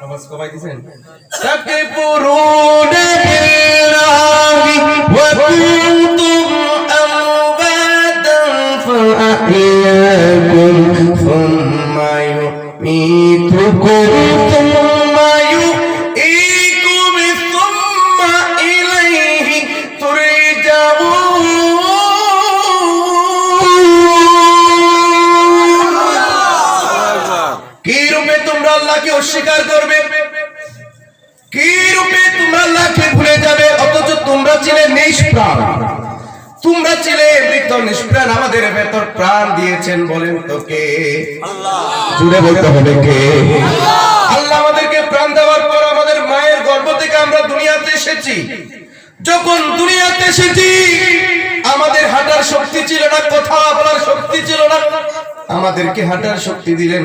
আওয়াজ কমাই দিবেন। তাকফুরুনা বিল্লাহি ওয়া কুনতুম আমওয়াতান ফাআহইয়াকুম সুম্মা ইউমীতুকুম সুম্মা ইউহয়িকুম সুম্মা ইলাইহি তুরজাউন। কি রূপে তোমরা আল্লাহকে অস্বীকার করবে, কি রূপে তোমরা আল্লাহকে ভুলে যাবে, অথচ তোমরা ছিলে নিষ্প্রাণ, তোমরা ছিলে মৃত নিষ্প্রাণ। আমাদের ভেতর প্রাণ দিয়েছেন বলেন তো কে? আল্লাহ। জুড়ে বলতে হবে কে? আল্লাহ আমাদেরকে প্রাণ দেওয়ার পর আমাদের মায়ের গর্ভ থেকে আমরা দুনিয়াতে এসেছি। যখন দুনিয়াতে এসেছি আমাদের হাঁটার শক্তি ছিল না, কথা বলার শক্তি ছিল না, আমাদেরকে হাঁটার শক্তি দিলেন,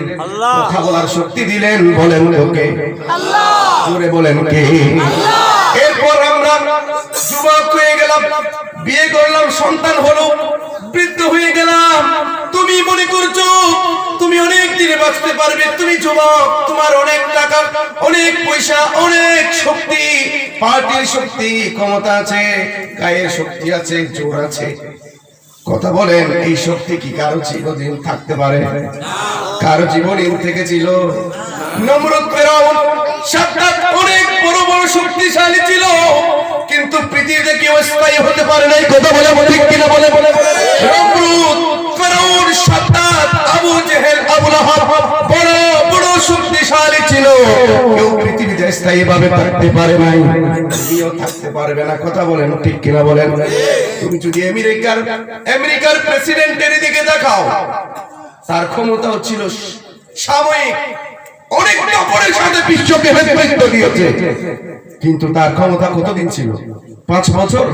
কথা বলার শক্তি দিলেন বলেন তোকে আল্লাহ। জোরে বলেন কে? এরপর আমরা যুবক হয়ে গেলাম, বিয়ে করলাম, সন্তান হলো, বৃদ্ধ হয়ে গেলাম। তুমি মনে করছো তুমি অনেক দিনে বাঁচতে পারবে, তুমি যুবক, তোমার অনেক টাকা, অনেক পয়সা, অনেক শক্তি, পার্টির শক্তি, ক্ষমতা আছে, গায়ের শক্তি আছে, জোর আছে। কথা বলেন, এই শক্তি কি কারো চিরদিন থাকতে পারে? কারো জীবন থেকে ছিল। নমরুদ, ফেরাউন, সাদ্দাত অনেক বড় বড় শক্তিশালী ছিল, কিন্তু পৃথিবীতে কেউ স্থায়ী হতে পারে নাই। কথা বলে ঠিক কিনা? বলে নমরুদ, ফেরাউন, সাদ্দাত, আবু জেহেল, আবু লাহাব বড় বড় শক্তিশালী ছিল, কেউ পৃথিবীতে স্থায়ী ভাবে থাকতে পারে নাই, কেউ থাকতে পারবে না। কথা বলেন ঠিক কিনা? বলেন। তুমি যদি আমেরিকার প্রেসিডেন্টের দিকে দেখাও, তার ক্ষমতাও ছিল সাময়িক, অনেক টপরের সাথে বিশ্বকে নেতৃত্ব দিয়েছে, কিন্তু তার ক্ষমতা কতদিন ছিল? 5 বছর,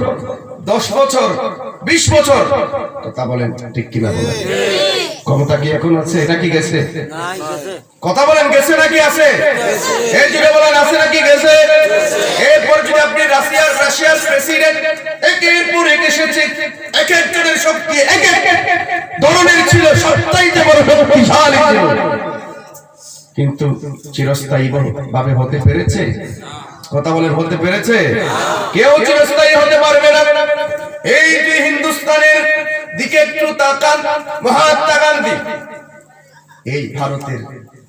10 বছর, 20 বছর। কথা বলেন ঠিক কিনা? বলেন। ক্ষমতা কি এখন আছে নাকি গেছে? কথা বলেন, গেছে নাকি আছে? এই জুড়ে বলেন, আছে নাকি গেছে? এরপর যদি আপনি রাশিয়ার প্রেসিডেন্ট, একের পর এক এসেছে, এক একজনের শক্তি এক এক ধরনের ছিল, সবচাইতে বড় শক্তিশালী ছিল, কিন্তু চিরস্থায়ী ভাবে হতে পেরেছে? কথা বলেন, হতে পেরেছে? কেউ চিরস্থায়ী হতে পারবে না। এই যে হিন্দুস্তানের দিকে একটু তাকান, মহাত্মা গান্ধী এই ভারতের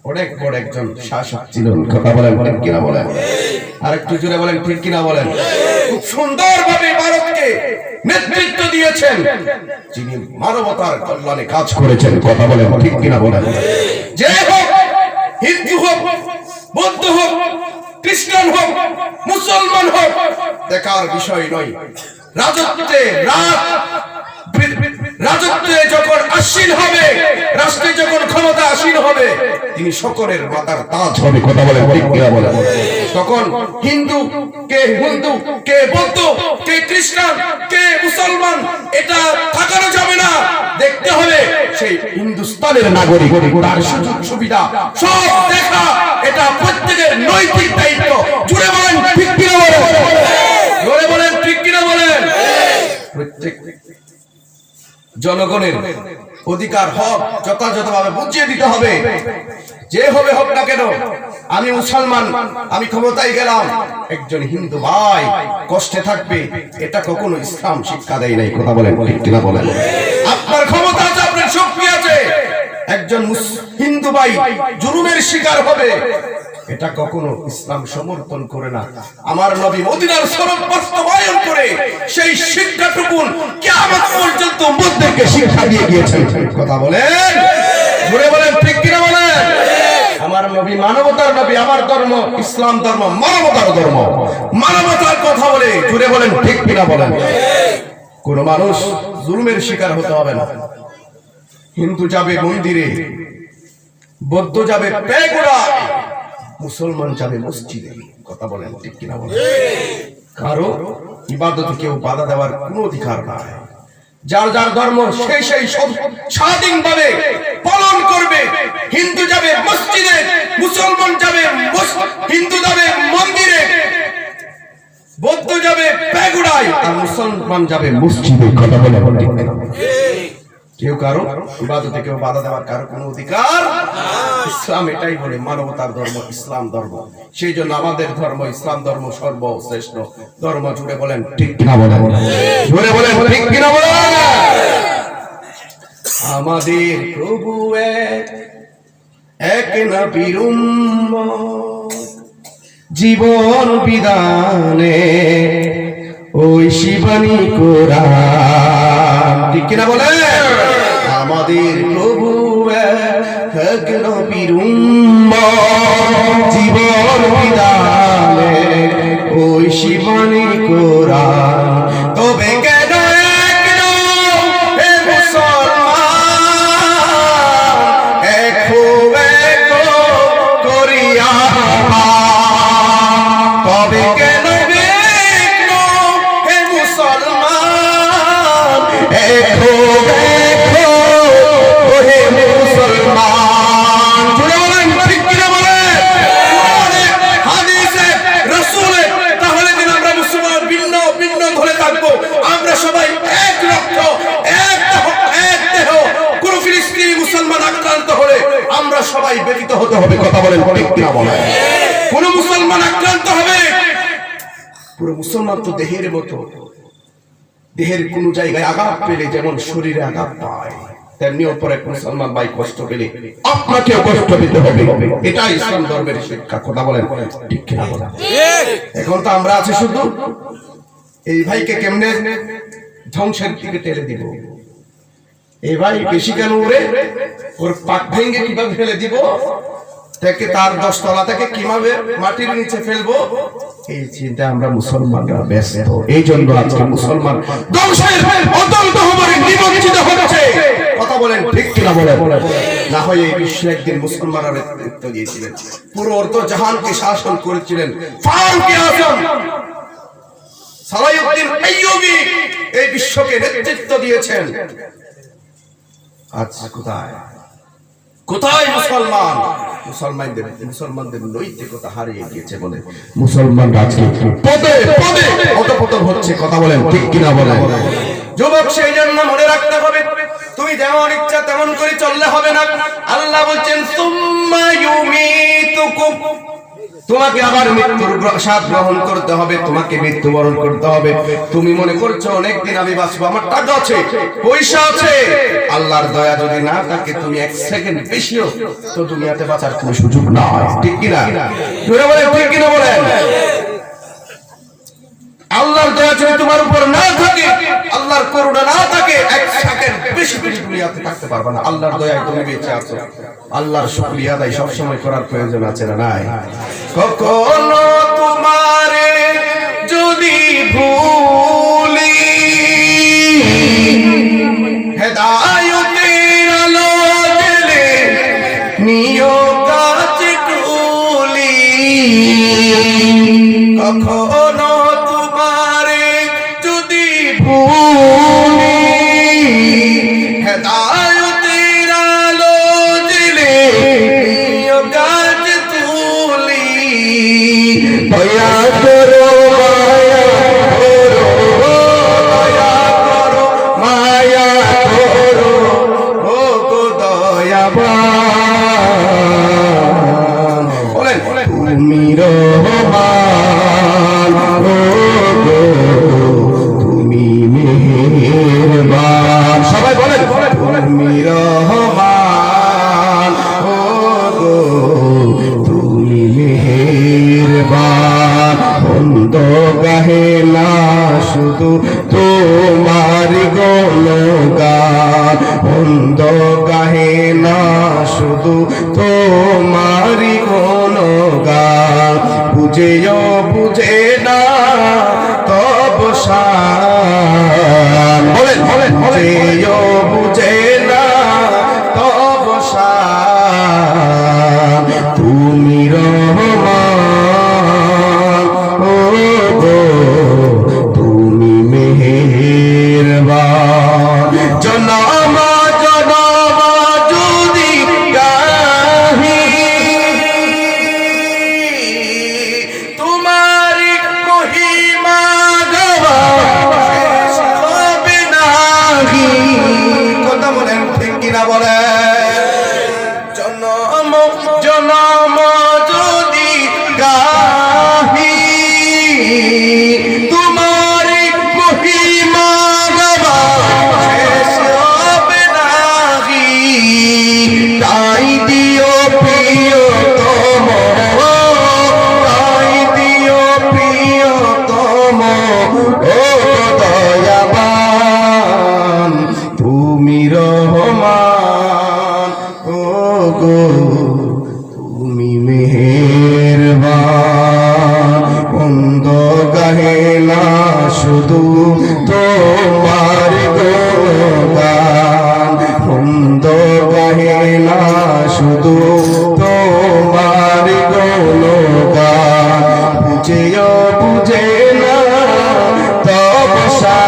অনেক বড় একজন শাসক ছিলেন। কথা বলেন ঠিক কিনা? বলেন। আর একটু জোরে বলেন ঠিক কিনা? বলেন। খুব সুন্দরভাবে ভারতকে নেতৃত্ব দিয়েছেন, যিনি মানবতার কল্যাণে কাজ করেছেন। কথা বলেন ঠিক কিনা? বলেন। যে হোক, হিন্দু হোক, বৌদ্ধ হোক, খ্রিস্টান হোক, মুসলমান হোক, দেখার বিষয় নয়। রাজত্বে যখন আসীন হবে, রাষ্ট্রে যখন ক্ষমতা আসীন হবে, তিনি সকলের মাথার তাজ হবে। কথা বলে ঠিক কিনা? বলে। তখন হিন্দু কে বৌদ্ধ, কে খ্রিস্টান, কে মুসলমান, এটা থাকানো যাবে না। দেখতে হবে সেই হিন্দুস্তানের নাগরিক, তার সুযোগ সুবিধা সব দেখা, এটা প্রত্যেকের নৈতিক দায়িত্ব। জুড়ে বলেন ঠিক কিনা? বলেন। জোরে বলেন ঠিক কিনা? বলেন। প্রত্যেক জনগণের অধিকার, হক যথাযথভাবে বুঝিয়ে দিতে হবে। যে হবে হোক না কেন, আমি মুসলমান, আমি ক্ষমতায় গেলাম, একজন হিন্দু ভাই কষ্টে থাকবে, এটা কখনো ইসলাম শিক্ষা দেয় নাই। কথা বলেন ঠিক কিনা? বলেন। আপনার ক্ষমতা আছে, আপনার শক্তি আছে, একজন হিন্দু ভাই জুলুমের শিকার হবে, এটা কখনো ইসলাম সমর্থন করে না। আমার নবী মদিনার সনদ বাস্তবায়ন করে সেই শিক্ষাটুকু কিয়ামত পর্যন্ত উম্মতদেরকে শিক্ষা দিয়ে গিয়েছেন। কথা বলেন, জোরে বলেন ঠিক কিনা? বলেন। আমার নবী মানবতার নবী, আমার ধর্ম ইসলাম ধর্ম মানবতার ধর্ম, মানবতার কথা বলে। জোরে বলেন ঠিক কিনা? বলেন। কোন মানুষ জুলুমের শিকার হতে হবে না। হিন্দু যাবে মন্দিরে, বৌদ্ধ যাবে পেগুড়ায়, মুসলমান যাবে মসজিদে। কথা বলেন ঠিক কিনা? বলেন। কারো ইবাদতে কেউ বাধা দেওয়ার কোনো অধিকার নাই। যার যার ধর্ম সেই স্বাধীনভাবে পালন করবে। হিন্দু যাবে মসজিদে, মুসলমান যাবে, হিন্দু যাবে মন্দিরে, বৌদ্ধ যাবে পেগুড়ায়, আর মুসলমান যাবে মসজিদে। কথা বলে ঠিক কিনা? কেউ কারো ইবাদতে কেউ বাধা দেওয়ার কারো কোনো অধিকার। ইসলাম এটাই বলে মানবতার ধর্ম ইসলাম ধর্ম। সেই জন্য আমাদের ধর্ম ইসলাম ধর্ম সর্বশ্রেষ্ঠ ধর্ম। জুড়ে বলেন ঠিক কিনা বলেন, জুড়ে বলেন ঠিক কিনা বলেন। আমাদের প্রভু এক নবীর উম্মত, জীবন বিধানে ওই শিবানী কোরআন। ঠিক কিনা বলেন। আমাদের প্রভু এক নবীর উম্মত, জীবন বিধানে ওই শিবানী কোরআন। তবে কেন এক হে মুসলমান, এক করিয়া, তবে কেন হে মুসলমান, এক হে মুসলমান। জুড়ে বলেন ঠিক কিনা বলেন। হাদিসে রাসূলে তাহলে দিন আমরা মুসলমান ভিন্ন ভিন্ন ধরে থাকবো, আমরা সবাই এক রক্ত এক দেহ। কোন ফিলিস্তিনি মুসলমান আক্রান্ত হলে আমরা সবাই ব্যতীত হতে হবে। কথা বলেন ঠিক কিনা বলেন। কোন মুসলমান আক্রান্ত হবে, পুরো মুসলমান তো দেহের মতো, দেহের কোন জায়গায় আঘাত পেলে যেমন শরীরে আঘাত পায়, তেমনি অপর এক মুসলমান ভাই কষ্ট পেলে আপনাকেও কষ্ট পেতে হবে। এটা ইসলাম ধর্মের শিক্ষা। কথা বলেন ঠিক কিনা বলেন। এখন তো আমরা আছি শুধু এই ভাইকে কেমনে ধ্বংসের দিকে ঠেলে দিব, এই ভাই বেশি কেন উড়ে, ওর পাক ভেঙে কিভাবে ফেলে দিব, তাকে তার 10 তলা থেকে কিভাবে মাটির নিচে ফেলবো, এই চিন্তা আমরা মুসলমানরা ব্যস্ত। এই জন্য আজকে মুসলমান ধ্বংসের অত্যন্ত হবে নিমজ্জিত হচ্ছে। কথা বলেন ঠিক কিনা বলেন। না হয় এই বিশ্বে একদিন মুসলমানরা নেতৃত্ব দিয়েছিলেন, পুরো অর্ধ জাহানকে শাসন করেছিলেন ফারুক আজম সালাউদ্দিন আইয়ুবী, এই বিশ্বকে নেতৃত্ব দিয়েছেন। আজ কোথায় কোথায় মুসলমানদের নৈতিকতা হারিয়ে গিয়েছে বলে মুসলমান আজকে পদে পদে অধঃপতন হচ্ছে। কথা বলেন ঠিক কিনা বলেন। যুবক সেই জন্য মনে রাখতে হবে, তুমি যেমন ইচ্ছা তেমন করে চললে হবে না। আল্লাহ বলছেন সুম্মা ইউমিতুকুম, তোমাকে আবার মৃত্যুর স্বাদ গ্রহণ করতে হবে, তোমাকে মৃত্যুবরণ করতে হবে। তুমি মনে করছো অনেকদিন আমি বাঁচবো, আমার টাকা আছে পয়সা আছে, আল্লাহর দয়া যদি না থাকে তুমি 1 সেকেন্ড বেশিও তো দুনিয়াতে বাঁচার কোনো সুযোগ নাই। ঠিক কিনা বলেন, ঠিক কিনা বলেন। আল্লাহর দয়া যদি তোমার উপর না থাকে, আল্লাহর করুণা না থাকে, 1 সেকেন্ড বেশি তুমি দুনিয়াতে থাকতে পারবে না। আল্লাহর দয়ায় তুমি বেঁচে আছো, আল্লাহর শুকরিয়া আদায় সব সময় করার প্রয়োজন আছে না নাই? কখনো তোমারে যদি ভুলি, হেদায়েতের আলো জ্বেলে নিও কাছে তুলি, কখনো তোমারে যদি ভুলি, হেদায়েতের আলো জ্বেলে নিও কাছে তুলি, দয়া করো মায়া করো, দয়া করো মায়া করো, ও গো দয়াবান। বলেন তুমি রহমান, ও গো তুমি মেহেরবান। সবাই বলেন তুমি রহমান, ও গো তুমি মেহেরবান। বন্ধ গাহে না শুধু তোমার গুণগান, বন্ধ গাহে না শুধু তোমার গুণগান। বুঝেও বুঝে না তব শান, বলেন বলেন, বুঝেও বুঝে না তব শান। তুমি রহমান, ও গো তুমি মেহেরবান। জনম জনম যদি গাহি তোমার মহিমা গাওয়া শেষ হবে নাহি, গো তুমি মেহেরবান বন্ধ গাহে না শুধু তোমার গুণগান বন্ধ গাহে না শুধু তোমার গুণগান বুঝেও বুঝে না তবসা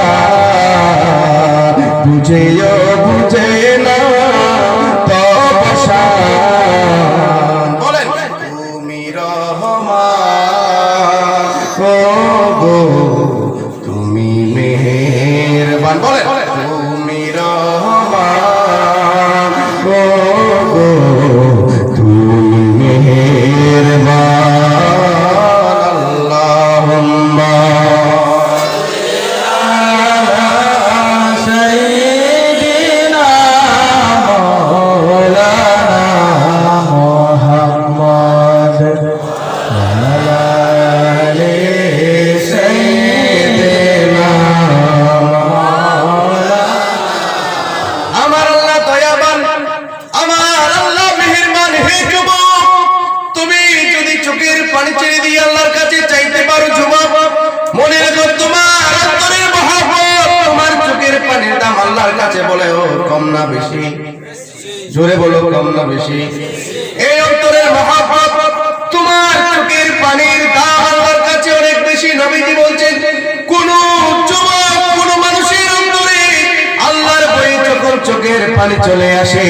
বুঝেও বুঝে না তবসা বলেন তুমি রহমান ও গো তুমি মেহেরবান বলেন তুমি রহমান ও গো তুমি মেহেরবান আল্লাহুম্মা জোরে বলো কম না বেশি এই অন্তরের মহব্বত তোমার চোখের পানির দাম আল্লাহর কাছে অনেক বেশি নবীজি বলছেন কোন যুবক কোন মানুষের অন্তরে আল্লাহর ভয়ে যখন চোখের পানি চলে আসে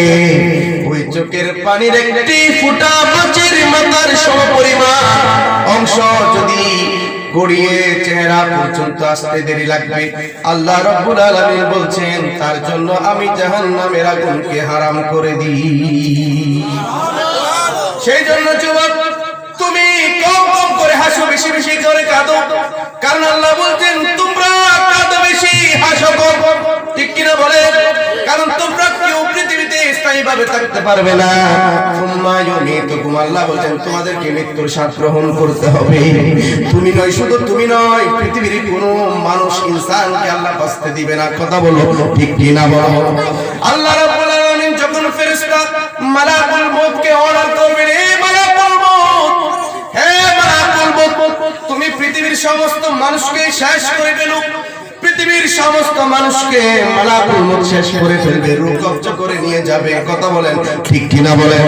ওই চোখের পানির একটি ফোঁটা মাছের মাথার সমপরিমাণ অংশ যদি গড়িয়ে চেহারা পর্যন্ত আসতে দেরি লাগবে আল্লাহ রাব্বুল আলামিন বলছেন তার জন্য আমি জাহান্নামের আগুনকে হারাম করে দিই। সেই জন্য যুবক তুমি কম কম করে হাসো বেশি বেশি করে কাঁদো কারণ আল্লাহ বলছেন তোমরা কাঁদো বেশি হাসো কম ঠিক কিনা বলে কারণ তোমরা কেউ পৃথিবীতে স্থায়ীভাবে থাকতে পারবে না সুম্মা ইউমীতুকুম আল্লাহ বলছেন তোমাদেরকে মৃত্যুর স্বাদ গ্রহণ করতে হবে তুমি নয় শুধু তুমি নয় পৃথিবীর কোনো মানুষ ইনসানকে আল্লাহ বাঁচতে দিবে না কথা বলো ঠিক কিনা বলো আল্লাহ রাব্বুল আলামিন যখন ফেরেশতা মালাকুল মউতকে অর্ডার করবেন হে মালাকুল মউত হে মালাকুল মউত তুমি পৃথিবীর সমস্ত মানুষকে শেষ করে ফেলো পৃথিবীর সমস্ত মানুষকে মালাকুল মউত শেষ করে ফেলবে রূহ কবজ করে নিয়ে যাবে কথা বলেন ঠিক কিনা বলেন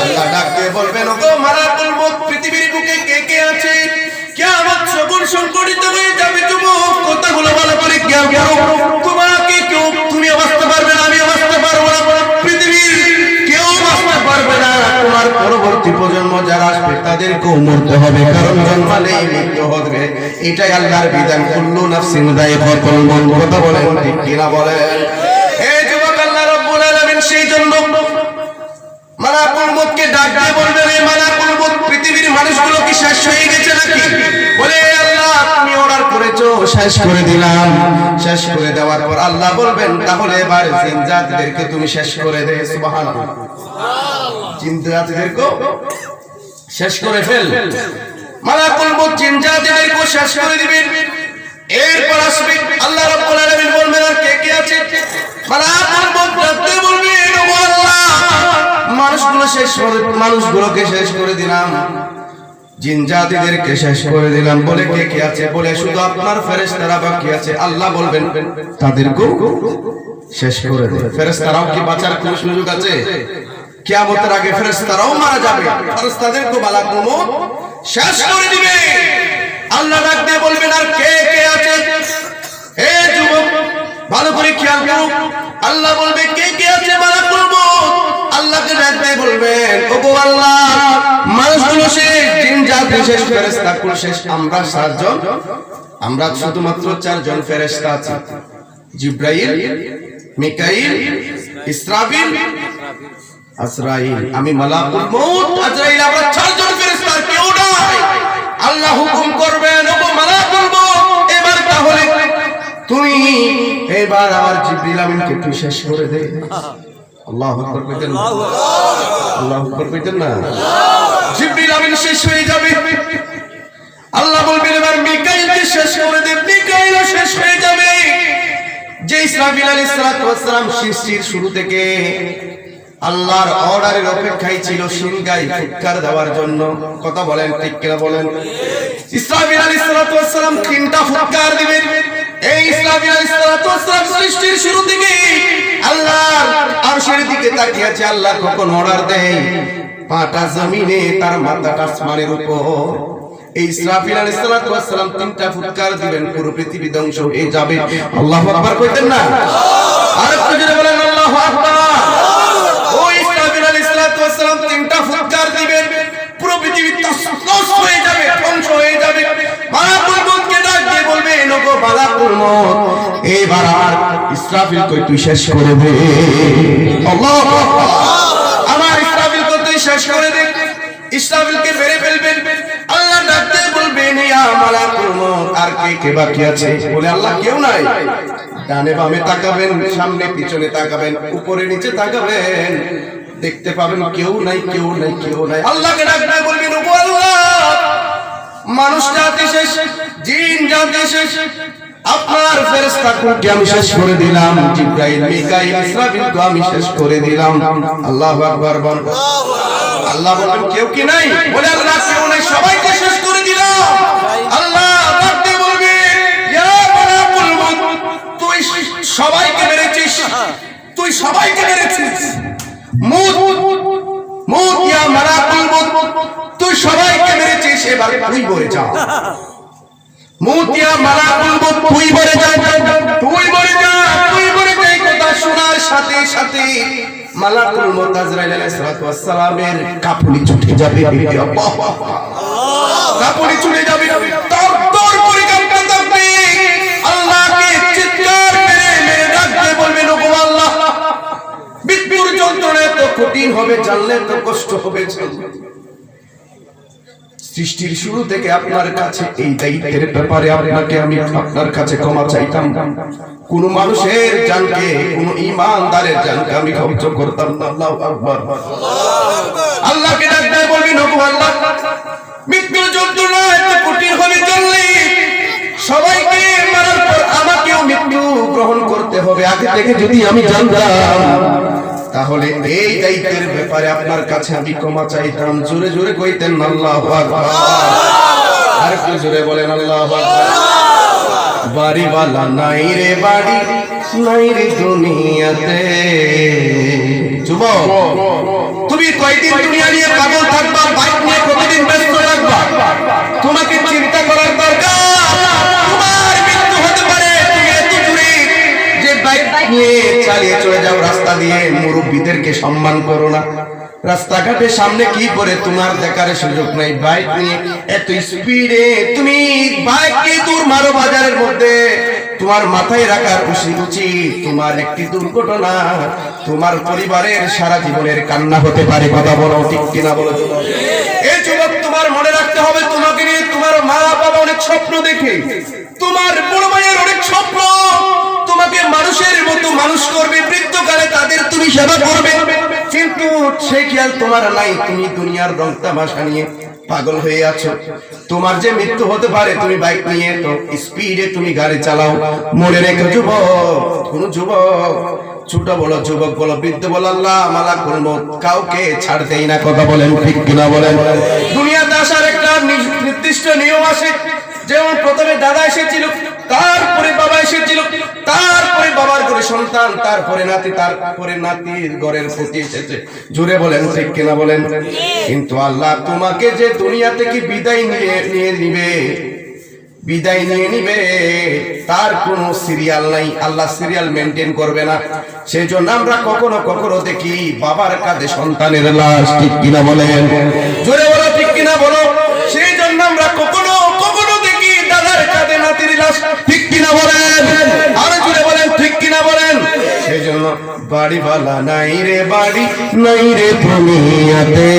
আল্লাহ ডাক দিয়ে বলবেন ওগো মালাকুল মউত পৃথিবীর বুকে কে কে আছে কিয়ামত যখন সংঘটিত হয়ে যাবে যুবক কথাগুলো ভালো করে খেয়াল করো তোমাকে কেউ তুমি বাঁচতে পারবে না আমি বাঁচতে পারবো না পৃথিবীর কেউ বাঁচতে পারবে না তোমার পরবর্তী প্রজন্ম যারা আসবে তাদেরকেও মরতে হবে কারণ জন্মালেই মৃত্যু হবে এটাই আল্লাহর বিধান কুল্লু নাফসিন যায়িকাতুল মউত কথা বলেন ঠিক কিনা বলেন এই যুবক আল্লাহ রাব্বুল আলামিন সেই জন্য মালাকুল মউতকে ডাক দিয়ে বলবেন এই মালাকুল মউত পৃথিবীর মানুষগুলো কি শেষ হয়ে গেছে নাকি বলে আল্লাহ তুমি অর্ডার করেছো শেষ করে দিলাম শেষ করে দেওয়ার পর আল্লাহ বলবেন তাহলে এবার জিন জাতিদেরকে তুমি শেষ করে দে সুবহানাল্লাহ জিন জাতিদেরকে শেষ করে ফেল মালাকুল মউত জিন জাতিদেরকে শেষ করে দিবেন এরপর আসবে আল্লাহ রাব্বুল আলামিন বলবেন আর কে কে আছে মালাকুল মউত ডাকতে বলবেন ও আল্লাহ মানুষগুলোকে শেষ করে দিলাম জিন জাতিদেরকে শেষ করে দিলাম বলে কে কে আছে বলে শুধু আপনার ফেরেশতারা বাকি আছে আল্লাহ বলবেন তাদেরকেও শেষ করে দেন ফেরেশতারাও কি বাঁচার কোনো সুযোগ আছে কিয়ামতের আগে ফেরেশতারাও মারা যাবে ফেরেশতাদেরকে মালাকুল মউত শেষ করে দিবে আল্লাহ ডাক দিয়ে বলবেন আর কে কে আছে হে যুবক ভালো করে খেয়াল করো আল্লাহ বলবে কে কে আছে মালাকুল মউত আল্লাহকে ডাক দিয়ে বলবেন ওগো আল্লাহ মানুষগুলো শেষ জিন জাতি শেষ ফেরেশতাকুল শেষ আমরা 7 জন আমরা শুধুমাত্র 4 জন ফেরেশতা আছি জিবরাইল মিকাইল ইসরাফিল আজরাইল আমি মালাকুল মউত আজরাইল আমরা 4 জন ফেরেশতা কেউ নাই আল্লাহ হুকুম করবেন ওগো মালাকুল মউত এবার তাহলে তুমি এবার আমার জিবরিল আমিনকে তুই শেষ করে দে আল্লাহু আকবার কইতেন না আল্লাহু আকবার কইতেন না জিবরিল আমিন শেষ হয়ে যাবে আল্লাহ বলবেন এবার মিকাইলকে শেষ করে দে মিকাইলও শেষ হয়ে যাবে যে ইসরাফিল আলাইহিস সালাতু ওয়াস সালাম সৃষ্টির শুরু থেকে আল্লাহর অর্ডারের অপেক্ষায় ছিল সিংহায় ফুৎকার দেওয়ার জন্য। কথা বলেন ঠিক কিনা বলেন? ইসরাফিল আলাইহিস সালাতু ওয়াস সালাম তিনটা ফুৎকার দিবেন। এই ইসরাফিল আলাইহিস সালাতু ওয়াস সালাম সৃষ্টির শুরু থেকে আল্লাহর আরশের দিকে তাকিয়ে আছে। আল্লাহ কখন অর্ডার দেয়, পাটা জমিনে, তার মাথাটা আসমানের উপর। এই ইসরাফিল আলাইহিস সালাতু ওয়াস সালাম তিনটা ফুৎকার দিবেন, পুরো পৃথিবী ধ্বংস হয়ে যাবে। আল্লাহু আকবার কইতেন না? আর একটু জোরে বলেন আল্লাহু আকবার। ওই ইসরাফিল আলাইহিস সালাতু ওয়াস সালাম তিনটা ফুৎকার দিবেন, পুরো পৃথিবী তছনছ হয়ে যাবে, ধ্বংস হয়ে যাবে। মালাকুল মউতকে ডাক দিয়ে বলবে, নগো মালাকুল মউত, এইবার আর ইসরাফিল কই তুই শেষ করে দে। আল্লাহু আকবার। আমার ইসরাফিল কই তুই শেষ করে দে। ইসরাফিলকে মেরে ফেলবেন। আল্লাহ ডাক দিয়ে বলবেন, ইয়া মালাকুল মউত, আর কে বাকি আছে? বলে আল্লাহ কেউ নাই। ডানে বামে তাকাবেন, সামনে পিছনে তাকাবেন, উপরে নিচে তাকাবেন, দেখতে পাবেন কেউ নাই, কেউ নাই, কেউ নাই। আল্লাহকে ডাক দিয়ে বলবেন, ওগো আল্লাহ, মানুষ জাতি শেষ, জিন জাতি শেষ, আপনার ফেরেশতাকে আমি শেষ করে দিলাম, জিবরাইল মিকাইল ইসরাফিলকে আমি শেষ করে দিলাম। আল্লাহু আকবার বল। আল্লাহ বলেন কেউ কি নাই? বলে আল্লাহ কেউ নাই, সবাইকে শেষ করে দিলাম। আল্লাহ ডাক দিয়ে বলবে, ইয়া মালাকুল মউত, তুই সবাইকে মেরেছিস, তুই সবাইকে মেরেছিস। মউত মউত, ইয়া মালাকুল মউত, তুই সবাইকে মেরেছিস, এবার তুই মরে যা। মউত ইয়া মালাকুল মউত, তুই মরে যা, তুই মরে যা, তুই মরে যা। এই কথা শোনার সাথে সাথে মালাকুল মউত আজরাইল আলাইহিস সালাতু ওয়াস সালামের কাঁপুনি ছুটে যাবে। আল্লাহ কাঁপুনি ছুটে যাবে, তরতর করে কাঁপতে থাকবে। আল্লাহকে চিৎকার করে মেরে ডাকতে বলবেন, ওগো আল্লাহ, মৃত্যুর যন্ত্রণা এত কঠিন হবে, জানলে তো কষ্ট হবে। সৃষ্টির শুরু থেকে আপনার কাছে এই দায়িত্বের ব্যাপারে আপনাকে আমি আপনার কাছে ক্ষমা চাইতাম। কোন মানুষের জানকে, কোন ঈমানদারের জানকে আমি ধ্বংস করতাম না। আল্লাহু আকবার। আল্লাহকে ডাক দিয়ে বলবেন, ওগো আল্লাহ, মৃত্যুর যন্ত্রণা এত কঠিন হবে, জানলে সবাইকে মারার পর আমাকেও মৃত্যু গ্রহণ করতে হবে। আগে থেকে যদি আমি জানতাম, তাহলে এই দায়িত্বের ব্যাপারে আপনার কাছে আমি ক্ষমা চাইতাম। জোরে জোরে কইতেন আল্লাহু আকবার। আর একটু জোরে বলেন আল্লাহু আকবার। বাড়িওয়ালা নাই রে বাড়ি, নাই রে দুনিয়াতে। যুবক, তুমি কয়দিন দুনিয়া নিয়ে পাগল থাকবা, বাইক নিয়ে প্রতিদিন ব্যস্ত থাকবা? তোমাকে চিন্তা করার দরকার। তোমার মৃত্যু হতে পারে, তুমি এত দূরে যে বাইক নিয়ে চালিয়ে চলে যাও রাস্তা দিয়ে, মুরব্বীদেরকে সম্মান করো না। রাস্তাঘাটে সামনে কি করে তোমার দেখার সুযোগ নাই। বাইক নিয়ে এত স্পিডে তুমি বাইককে দূর মারো বাজারের মধ্যে, তোমার মাথায় রাখার উচিত, তোমার একটি দুর্ঘটনা তোমার পরিবারের সারা জীবনের কান্না হতে পারে। কথা বলো ঠিক কিনা বলো? এই যুবক, তোমার মনে রাখতে হবে, তোমাকে নিয়ে তোমার মা বাবা অনেক স্বপ্ন দেখে, তোমার বড় ভাইয়ের অনেক স্বপ্ন, তোমাকে মানুষের মতো মানুষ করবে, বৃদ্ধকালে তাদের তুমি সেবা করবে, কিন্তু সেই খেয়াল তোমার নাই। তুমি দুনিয়ার রং তামাশা নিয়ে পাগল হয়ে আছো। তোমার যে মৃত্যু হতে পারে, তুমি বাইক নিয়ে তো স্পিডে তুমি গাড়ি চালাও। মনে রেখো যুবক, কোন যুবক, ছোট বলো, যুবক বলো, বৃদ্ধ বলো, আল্লাহ মালাকুল মউত কাউকে ছাড় দেই না। কথা বলেন ঠিক কিনা বলেন? দুনিয়াতে আসার একটা নির্দিষ্ট নিয়ম আছে। যেমন প্রথমে দাদা এসেছিল, তারপরে বাবা এসেছিল, তারপরে বাবার ঘরে সন্তান, তারপরে নাতি, তারপরে নাতির ঘরের প্রতি এসেছে। জোরে বলেন ঠিক কিনা বলেন? কিন্তু আল্লাহ তোমাকে যে দুনিয়া থেকে বিদায় নিয়ে তার কোনো সিরিয়াল নাই। আল্লাহ সিরিয়াল মেনটেন করবে না। সেই জন্য আমরা কখনো কখনো দেখি বাবার কাঁধে সন্তানের লাশ। ঠিক কিনা বলেন? জোরে বলো ঠিক কিনা বলো? সেই জন্য আমরা কখনো কখনো দেখি দাদার কাঁধে নাতির লাশ। ঠিক কিনা বলেন? আরো জোরে বলেন ঠিক কিনা বলেন? সেই জন্য বাড়িওয়ালা নাই রে বাড়ি, নাই রে দুনিয়াতে।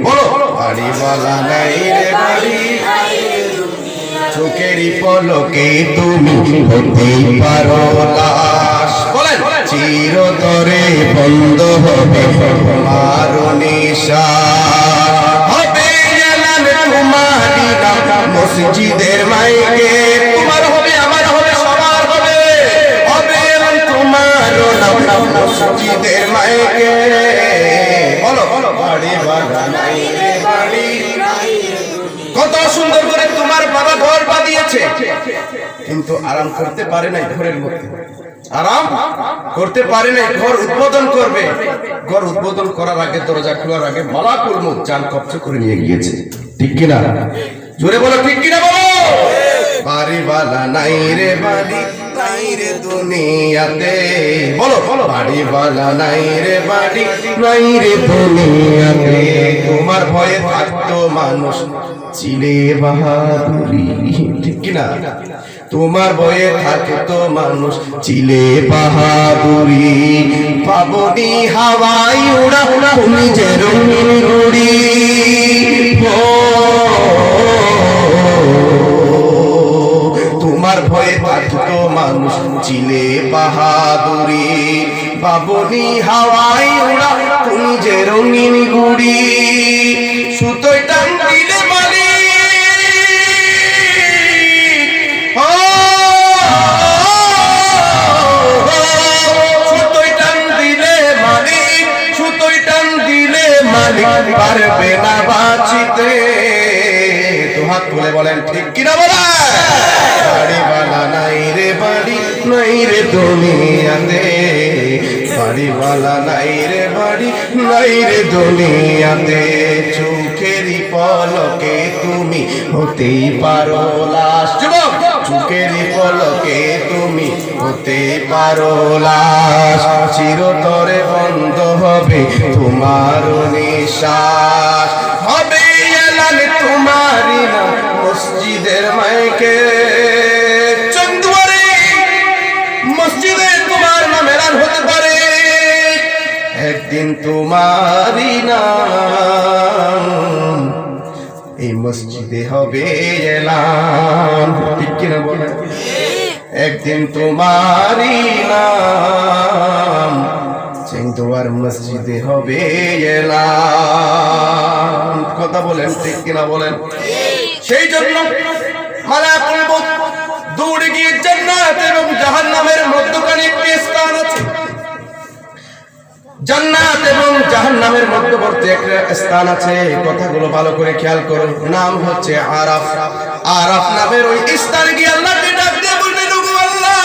বলো, বাড়িওয়ালা নাই রে বাড়ি, চোখেরই পলকে তুমি হতে পারো লাশ। বলেন, চিরতরে বন্ধ হবে তোমার নিশান, হবে এলান তোমারই নাম মসজিদের মাইকে। তোমার হবে, আমার হবে, সবার হবে, হবে এলান তোমার নাম মসজিদের মাইকে। সুন্দর করে তোমার বাবা ঘর বাঁধিয়েছে, কিন্তু আরাম করতে পারে নাই ঘরের মধ্যে, আরাম করতে পারে নাই। ঘর উদ্বোধন করবে, ঘর উদ্বোধন করার আগে, দরজা খোলার আগে মালাকুল মউত জান কবজ করে নিয়ে গিয়েছে। ঠিক কিনা? জোরে বলো ঠিক কিনা বলো। বাড়িওয়ালা নাই রে বাড়ি, নাই রে দুনিয়াতে, বলো বলো। বাড়িওয়ালা নাই রে বাড়ি, নাই রে দুনিয়াতে। তোমার ভয়ে থাকতো মানুষ চিলে বাহাদুরি। ঠিক কিনা? তোমার ভয়ে থাকতো মানুষ চিলে বাহাদুরি। পাবনি হাওয়াই উড়া উড়া তুমি যে রঙিন উড়ি। তোমার ভয়ে থাকতো মানুষ চিলে বাহাদুরি। পাবনি হাওয়াই উড়া তুমি যে রঙিন গুড়ি। সুতোয় টান দিলে মালি, সুতোয় টান দিলে মালিক, সুতোয় টান দিলে মালিক পারবে না বাঁচিতে। তো হাত তুলে বলেন ঠিক কিনা বলা। বাড়িওয়ালা নাই রে বাড়ি, নাই রে দুনিয়াতে। বাড়িওয়ালা নাই রে বাড়ি, নাই রে দুনিয়াতে। চোখেরই পলকে তুমি হতেই পারো লাশ। যুবক, চোখেরই পলকে তুমি হতে পারো লাশ। চিরতরে বন্ধ হবে তোমার নিঃশ্বাস। হবে এলান তোমারই না মসজিদের মাইকে। চন্দুয়ারে মসজিদে তোমার নাম এলান হতে পারে। একদিন তোমারই নাম এই মসজিদে হবে এলান। ঠিক কিনা বলেন? একদিন তোমারই নাম চন্দুয়ার মসজিদে হবে এলান। কথা বলেন ঠিক কিনা বলেন? সেই জন্য মালাকুল মউত দৌড়ে গিয়ে জান্নাত এবং জাহান্নামের মধ্যখানে একটি স্থান আছে। জান্নাত এবং জাহান্নামের মধ্যবর্তী একটা স্থান আছে। কথাগুলো ভালো করে খেয়াল করো। নাম হচ্ছে আরাফ। আরাফ নামের ওই স্থানে গিয়ে আল্লাহকে ডাক দিয়ে বলবেন, ওগো আল্লাহ,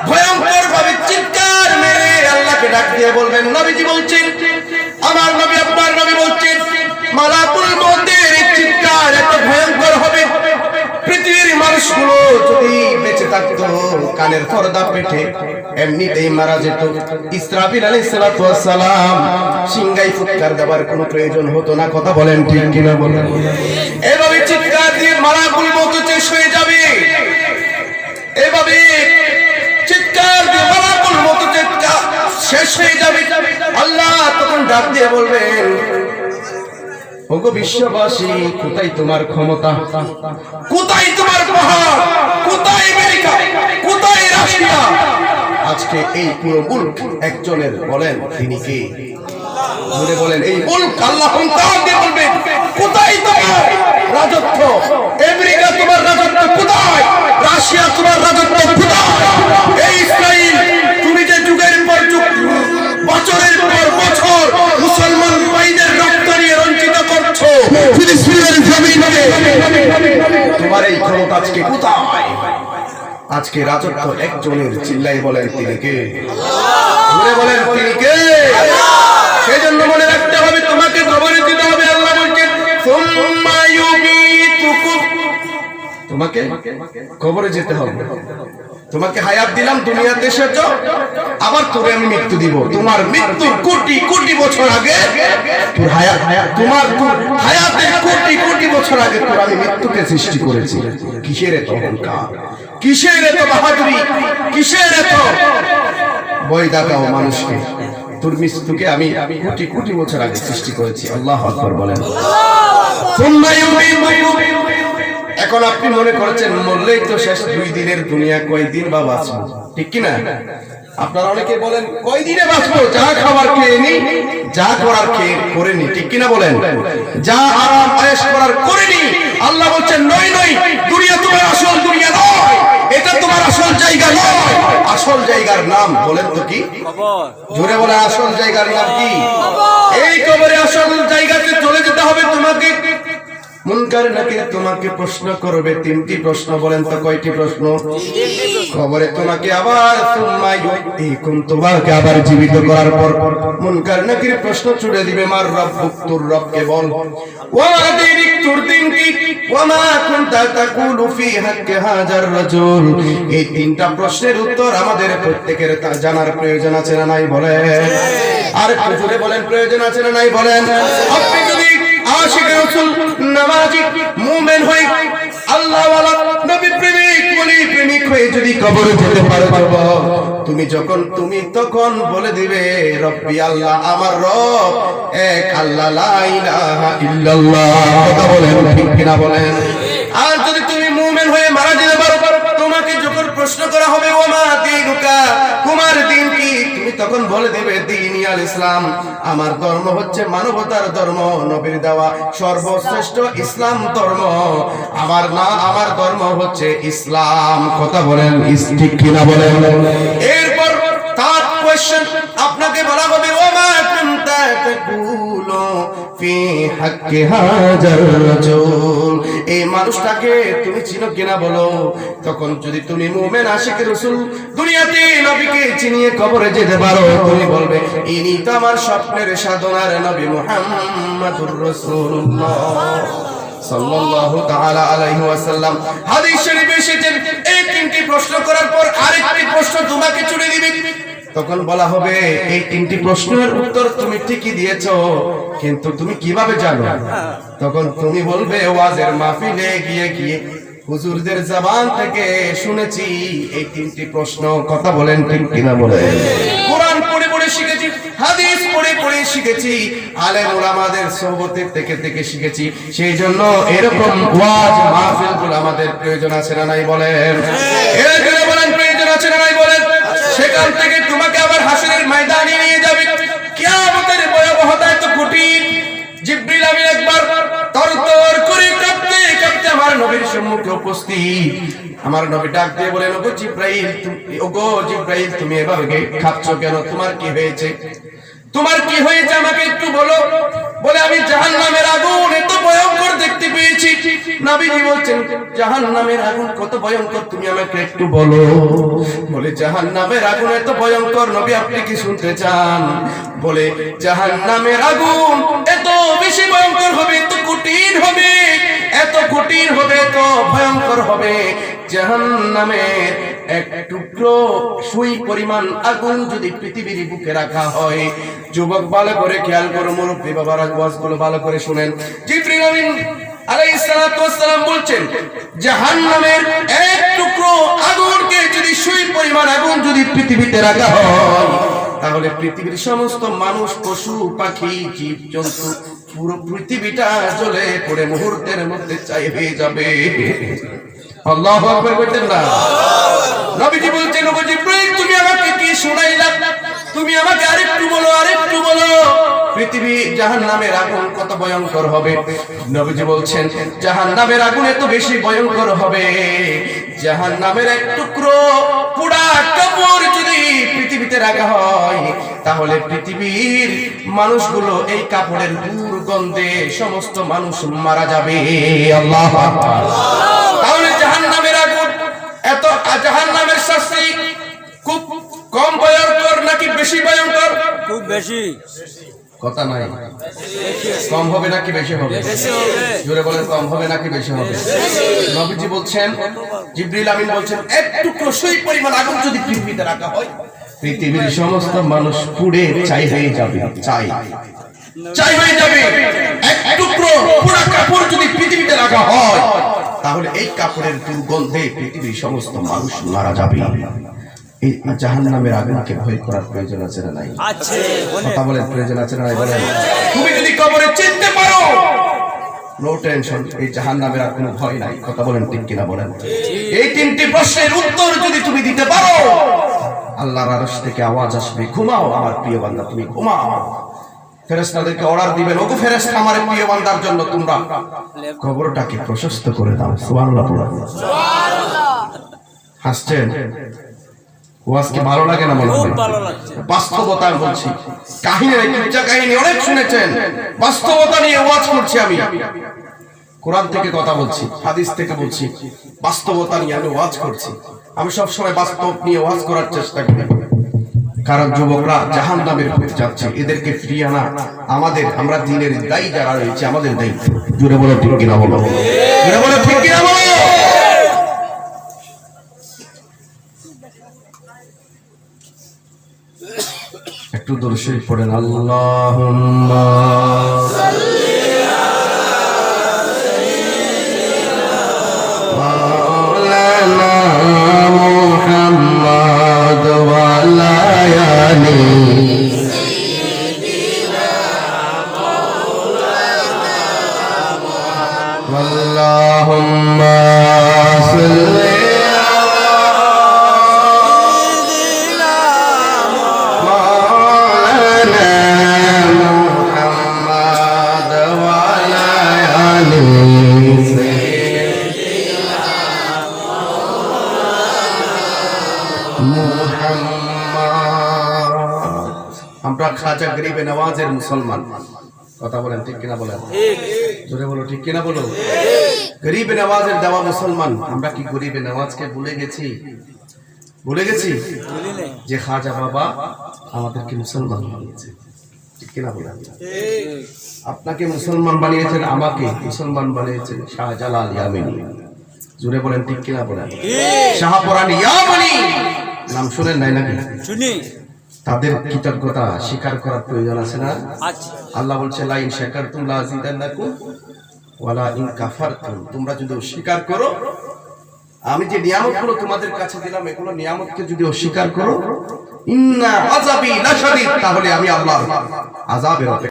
ভয়ঙ্কর ভাবে চিৎকার মেরে আল্লাহকে ডাক দিয়ে বলবেন। নবীজি বলছেন, আমার নবী আপনার নবী বলছেন, মালাকুল মউতের চিৎকার এত ভয়ঙ্কর হবে, পৃথিবীর মানুষগুলো যদি বেঁচে থাকতো কানের পর্দা পেটে এমনিতেই মারা যেত। ইসরাফিল আলাইহিস সালাতু ওয়াস সালাম সিংগাই ফুৎকার দেওয়ার কোনো প্রয়োজন হতো না। কথা বলেন ঠিক কিনা বলেন? এভাবে চিৎকার দিয়ে মালাকুল মউত শেষ হয়ে যাবে। এভাবে চিৎকার দিয়ে মালাকুল মউত শেষ হয়ে যাবে। আল্লাহ তখন ডাক দিয়ে বলবেন, ওগো বিশ্ববাসী, কোথায় তোমার ক্ষমতা, কোথায় তোমার পাহাড়, কোথায় আমেরিকা, কোথায় রাশিয়া? আজকে এই পুরো মুলক একজনের, বলেন তিনি কে? জোরে বলেন। এই মুলক আল্লাহ তাআলা বলবেন, কোথায় তোমার রাজত্ব? আমেরিকা তোমার রাজত্ব কোথায়? রাশিয়া তোমার রাজত্ব কোথায়? এই ইসরাইল তুমি যে যুগের পর যুগ, বছরের পর বছর মুসলমান ভাইদের রক্ত নিয়ে রঞ্জিত করছো ফিলিস্তিনের জমিনে, তোমার এই ক্ষমতা আজকে কোথায়? আজকে রাজত্ব একজনের। চিল্লাই বলেন তিনি কে? আল্লাহ। বলেন তিনি কে? সেই জন্য মনে রাখতে হবে, তোমাকে কবরে দিতে হবে। আল্লাহ বলছেন, সুম্মা ইউমিতুকুম, তোমাকে কবরে যেতে হবে। তোমাকে হায়াত দিলাম, দুনিয়াতে এসেছো, আবার তোরে আমি মৃত্যু দিব। তোমার মৃত্যুর কোটি কোটি বছর আগে তোর হায়াত, তোমার হায়াতের কোটি কোটি বছর আগে তোর আমি মৃত্যুকে সৃষ্টি করেছি। কিসের এত অহংকার, কিসের এত বাহাদুরি, কিসের এত ভয় দেখাও মানুষকে? তোর মৃত্যুকে আমি কোটি কোটি বছর আগে সৃষ্টি করেছি। আল্লাহু আকবার বলেন। এখন আপনি মনে করছেন মরলেই তো শেষ, 2 দিনের দুনিয়া, কয়দিন বা বাঁচবো? ঠিক কিনা? আপনারা অনেকে বলেন কয়দিনে বাঁচবো, যা খাবার খেয়ে নি, যা করার খেয়ে করে নি। ঠিক কিনা বলেন? যা আরাম আয়েশ করার করে নি। আল্লাহ বলছেন, নয় নয়, দুনিয়া তোমার আসল দুনিয়া নয়, এটা তোমার আসল জায়গা নয়। আসল জায়গার নাম বলেন তো কি? কবর। জোরে বলে, আসল জায়গার নাম কি? এই কবরে আসল জায়গাতে চলে যেতে হবে তোমাকে। মুনকার নাকির তোমাকে প্রশ্ন করবে তিনটি প্রশ্ন। বলেন তো কয়টি প্রশ্ন? কবরে তোমাকে আবার তোমাকে আবার জীবিত করার পর মুনকার নাকির প্রশ্ন ছুড়ে দিবে, মার রব্বুক, তোর রবকে বল। ওয়া দিনিক, তোর দিন কি? ওয়া মা কুনতা তাকুলু ফি হাক্কি হাজার রাজুল। এই তিনটা প্রশ্নের উত্তর আমাদের প্রত্যেকের তা জানার প্রয়োজন আছে না নাই? বলেন। আর একটু জোরে বলেন, প্রয়োজন আছে না নাই? বলেন। আপনি যদি আশিক রাসূল, নামাজি, মুমিন হই, আল্লাহ ওয়ালা, নবী প্রেমিক, ওলি প্রেমিক হয়ে যদি কবরে যেতে পারো, তুমি তখন বলে দিবে, রব্বি আল্লাহ, আমার রব এক আল্লাহ, লা ইলাহা ইল্লাল্লাহ। কথা বলেন, ঠিক কিনা বলেন? আর যদি তুমি মুমিন হয়ে মারা যেতে পারো, তোমাকে যখন প্রশ্ন করা হবে, ওমা দীনুকা, তোমার দিন কি? তুমি তখন বলে দেবে, দীনি আল ইসলাম, আমার ধর্ম হচ্ছে মানবতার ধর্ম, নবীর দেওয়া সর্বশ্রেষ্ঠ ইসলাম ধর্ম। আমার ধর্ম হচ্ছে ইসলাম। কথা বলেন, ঠিক কিনা বলেন? এরপর তার কোশ্চেন আপনাকে বলা হবে, ওমা কুনতা তাকুলু ফি হাক্কি হাজার রাজুল, এই মানুষটাকে তুমি চিনো কিনা বলো। তখন যদি তুমি মুমিন আশিক রাসূল, দুনিয়াতে নবীকে চিনিয়ে কবরে যেতে পারো, তুমি বলবে, ইনি তো আমার স্বপ্নের সাধনার নবী মুহাম্মাদুর রাসূলুল্লাহ সাল্লাল্লাহু তাআলা আলাইহি ওয়াসাল্লাম। হাদিস শরীফে এসেছে, এই তিনটি প্রশ্ন করার পর আরেকটি প্রশ্ন তোমাকে ছুড়ে দিবে। তখন বলা হবে, এই তিনটি প্রশ্নের উত্তর তুমি ঠিকই দিয়েছো, কিন্তু তুমি কিভাবে জানো? তখন তুমি বলবে, ওয়াজের মাহফিলে গিয়ে গিয়ে হুজুরদের জবান থেকে শুনেছি এই তিনটি প্রশ্ন। কথা বলেন, ঠিক কিনা বলেন? কোরআন পড়ে পড়ে শিখেছি, হাদিস পড়ে পড়ে শিখেছি, আলেম ওলামাদের সোহবতের থেকে থেকে শিখেছি। সেই জন্য এরকম ওয়াজ মাহফিলগুলো আমাদের প্রয়োজন আছে না নাই? বলেন। এর জন্য বলেন, প্রয়োজন আছে না নাই? বলেন। সেখান থেকে তোমাকে আবার হাসরের ময়দানে নিয়ে যাবে। কিয়ামতের ভয়াবহতা এত কঠিন, জিবরিল আমিন একবার তরতর করে কাঁপতে কাঁপতে আমার নবীর সম্মুখে উপস্থিত। আমার নবী ডাক দিয়ে বলেন, ওগো জিবরাইল, তুমি এভাবে কাঁপছো কেন? তোমার কি হয়েছে? তোমার কি হয়েছে আমাকে একটু বলো। বলে, আমি জাহান্নামের আগুন এত ভয়ঙ্কর দেখতে পেয়েছি। নবীজি বলছেন, জাহান্নামের আগুন কত ভয়ঙ্কর তুমি আমাকে একটু বলো। বলে, জাহান্নামের আগুন এত ভয়ঙ্কর, নবী আপনি কি শুনতে চান? বলে, জাহান্নামের আগুন এত বেশি ভয়ঙ্কর হবে, এত কঠিন হবে, এত কঠিন হবে, এত ভয়ঙ্কর হবে, জাহান্নামের এক টুকরো সুই পরিমাণ আগুন যদি পৃথিবীর বুকে রাখা হয়। যুবক ভালো করে খেয়াল করো, মুরব্বী বাবারা ওয়াজগুলো ভালো করে শুনেন। জিবরিল আমিন আলাইহিস সালাতু ওয়াস সালাম বলছেন, জাহান্নামের এক টুকরো আগুনকে যদি সুই পরিমাণ আগুন যদি পৃথিবীতে রাখা হয়, তাহলে পৃথিবীর সমস্ত মানুষ, পশু পাখি, জীব জন্তু, পুরো পৃথিবীটা জ্বলে পড়ে মুহূর্তের মধ্যে ছাই হয়ে যাবে। আল্লাহু আকবার বলতেন না? নবীজি বলছেন, ওগো জিবরাইল, তুমি আমাকে কি শোনাইলা? তুমি আমাকে আরেকটু বলো, আরেকটু বলো, পৃথিবী জাহান্নামের আগুন কত ভয়ঙ্কর হবে। নবীজি বলছেন, জাহান্নামের আগুন এত বেশি ভয়ঙ্কর হবে, জাহান্নামের এক টুকরো পোড়া কাপড় যদি পৃথিবীতে রাখা হয়, তাহলে পৃথিবীর মানুষগুলো এই কাপড়ের দুর্গন্ধে সমস্ত মানুষ মারা যাবে। আল্লাহু আকবার। তাহলে জাহান্নামের আগুন এত, জাহান্নামের শাস্তি খুব কম ভয়ঙ্কর নাকি বেশি ভয়ঙ্কর? খুব বেশি। কথা নাই, কম হবে নাকি বেশি হবে? জোরে বলেন, কম হবে নাকি বেশি হবে? নবীজি বলছেন, জিবরিল আমিন বলছেন, এক টুকরো সুই পরিমাণ আগুন যদি পৃথিবীতে রাখা হয়, পৃথিবীর সমস্ত মানুষ পুড়ে ছাই হয়ে যাবে। ছাই হয়ে যাবে। এক টুকরো পোড়া কাপড় যদি পৃথিবীতে রাখা হয়, তাহলে এই কাপড়ের দুর্গন্ধে পৃথিবীর সমস্ত মানুষ মারা যাবে। এই জাহান্নামের আগুনকে ভয় করার প্রয়োজন আছে না নাই? আছে। কথা বলেন, প্রয়োজন আছে না নাই? বলেন। তুমি যদি কবরে চিনতে পারো, নো টেনশন, এই জাহান্নামের আর কোনো ভয় নাই। কথা বলেন, ঠিক কিনা বলেন? এই তিনটি প্রশ্নের উত্তর যদি তুমি দিতে পারো, আল্লাহর আরশ থেকে আওয়াজ আসবে, ঘুমাও আমার প্রিয় বান্দা, তুমি ঘুমাও। ফেরেশতাদেরকে অর্ডার দিবেন, ওগো ফেরেশতা, আমার প্রিয় বান্দার জন্য তোমরা কবরটাকে প্রশস্ত করে দাও। সুবহানাল্লাহ, সুবহানাল্লাহ। হাসছেন? ওয়াজকে ভালো লাগে না? মনে হয় ভালো লাগছে। বাস্তবতা বলছি, কাহিনী, কিচ্ছা কাহিনী অনেক শুনেছেন, বাস্তবতা নিয়ে ওয়াজ করছি আমি। কোরআন থেকে কথা বলছি, হাদিস থেকে বলছি, বাস্তবতা নিয়ে আমি ওয়াজ করছি। আমি সবসময় বাস্তব নিয়ে ওয়াজ করার চেষ্টা করি, কারণ যুবকরা জাহান্নামের পথে যাচ্ছে, এদেরকে ফিরিয়ে আনা আমাদের, আমরা দিনের দায়ী যারা রয়েছে আমাদের দায়িত্ব। জোরে বলো ঠিক কিনা বলো, জোরে বলো ঠিক কিনা বলো। একটু দরুদ শরীফ পড়েন, আল্লাহুম্মা সাল্লি আলা মুহাম্মাদ ওয়া আলা আলি সাইয়্যিদিনা মাওলানা মুহাম্মদ। আল্লাহুম্মা সাল্লি আমরা খাজা গরিবে নওয়াজের মুসলমান। কথা বলেন ঠিক কিনা বলেন, জোরে বলো ঠিক কিনা বলো। গরিবে নওয়াজের দেওয়া মুসলমান। আমরা কি গরিবে নওয়াজকে ভুলে গেছি? ভুলে গেছি যে খাজা বাবা আমাদেরকে মুসলমান বানিয়েছে, ঠিক কিনা বলেন। আপনাকে মুসলমান বানিয়েছেন, আমাকে মুসলমান বানিয়েছেন শাহজালাল ইয়ামানি। জোরে বলেন ঠিক কিনা বলেন। শাহপরান ইয়ামানি নাম শুনেন নাই নাকি? শুনি। তাদের কৃতজ্ঞতা স্বীকার করার প্রয়োজন আছে না? আল্লাহ বলছে লা ইন শাকারতুম লা আযীদান্নাকুম ওয়া লা ইন কাফারতুম, তোমরা যদি অস্বীকার করো, আমি যে নিয়ামতগুলো তোমাদের কাছে দিলাম এগুলো নিয়ামতকে যদি অস্বীকার করো, ইন্না আযাবি লাশাদীদ, তাহলে আমি আল্লাহর আযাবের